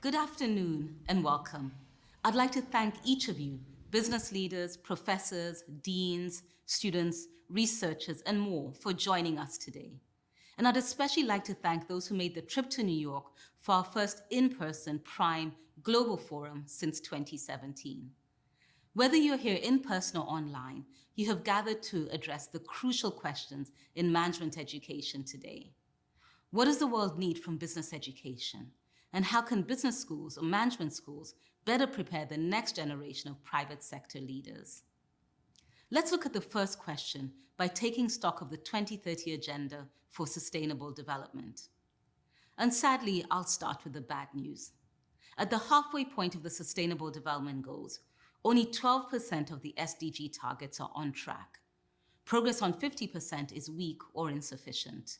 Good afternoon and welcome. I'd like to thank each of you, business leaders, professors, deans, students, researchers, and more for joining us today. And I'd especially like to thank those who made the trip to New York for our first in-person PRIME Global Forum since 2017. Whether you're here in person or online, you have gathered to address the crucial questions in management education today. What does the world need from business education? And how can business schools or management schools better prepare the next generation of private sector leaders? Let's look at the first question by taking stock of the 2030 Agenda for Sustainable Development. And sadly, I'll start with the bad news. At the halfway point of the Sustainable Development Goals, only 12% of the SDG targets are on track. Progress on 50% is weak or insufficient.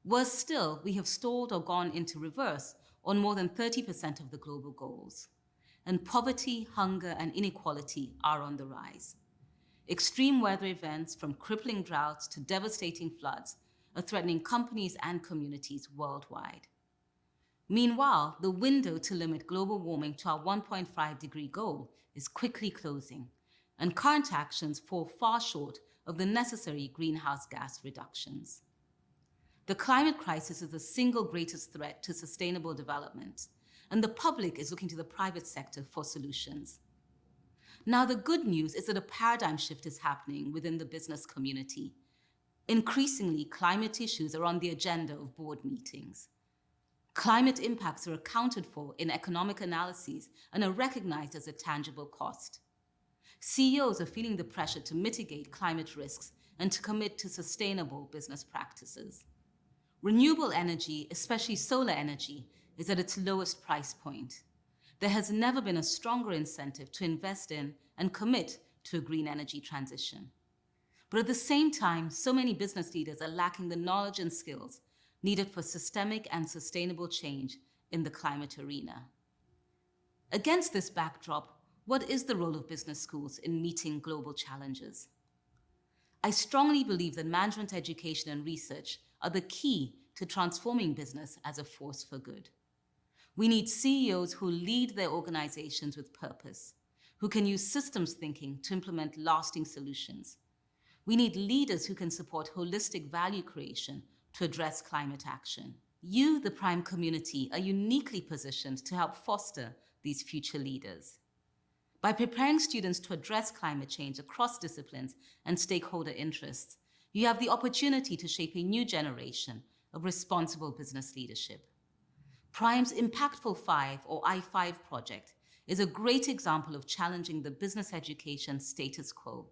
Worse still, we have stalled or gone into reverse on more than 30% of the global goals. And poverty, hunger, and inequality are on the rise. Extreme weather events, from crippling droughts to devastating floods, are threatening companies and communities worldwide. Meanwhile, the window to limit global warming to our 1.5-degree goal is quickly closing, and current actions fall far short of the necessary greenhouse gas reductions. The climate crisis is the single greatest threat to sustainable development, and the public is looking to the private sector for solutions. Now, the good news is that a paradigm shift is happening within the business community. Increasingly, climate issues are on the agenda of board meetings. Climate impacts are accounted for in economic analyses and are recognized as a tangible cost. CEOs are feeling the pressure to mitigate climate risks and to commit to sustainable business practices. Renewable energy, especially solar energy, is at its lowest price point. There has never been a stronger incentive to invest in and commit to a green energy transition. But at the same time, so many business leaders are lacking the knowledge and skills needed for systemic and sustainable change in the climate arena. Against this backdrop, what is the role of business schools in meeting global challenges? I strongly believe that management education and research are the key to transforming business as a force for good. We need CEOs who lead their organizations with purpose, who can use systems thinking to implement lasting solutions. We need leaders who can support holistic value creation to address climate action. You, the PRIME community, are uniquely positioned to help foster these future leaders. By preparing students to address climate change across disciplines and stakeholder interests, you have the opportunity to shape a new generation of responsible business leadership. PRIME's Impactful 5, or I5 project, is a great example of challenging the business education status quo.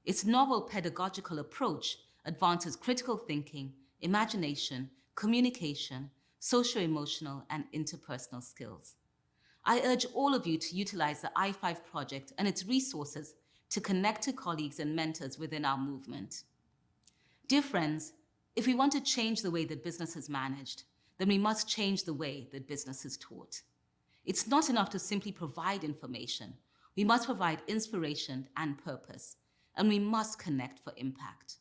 Its novel pedagogical approach advances critical thinking, imagination, communication, socio-emotional, and interpersonal skills. I urge all of you to utilize the I5 project and its resources to connect to colleagues and mentors within our movement. Dear friends, if we want to change the way that business is managed, then we must change the way that business is taught. It's not enough to simply provide information. We must provide inspiration and purpose, and we must connect for impact.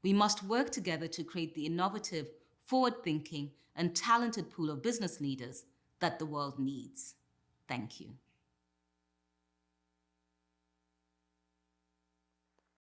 We must work together to create the innovative, forward-thinking, and talented pool of business leaders that the world needs. Thank you.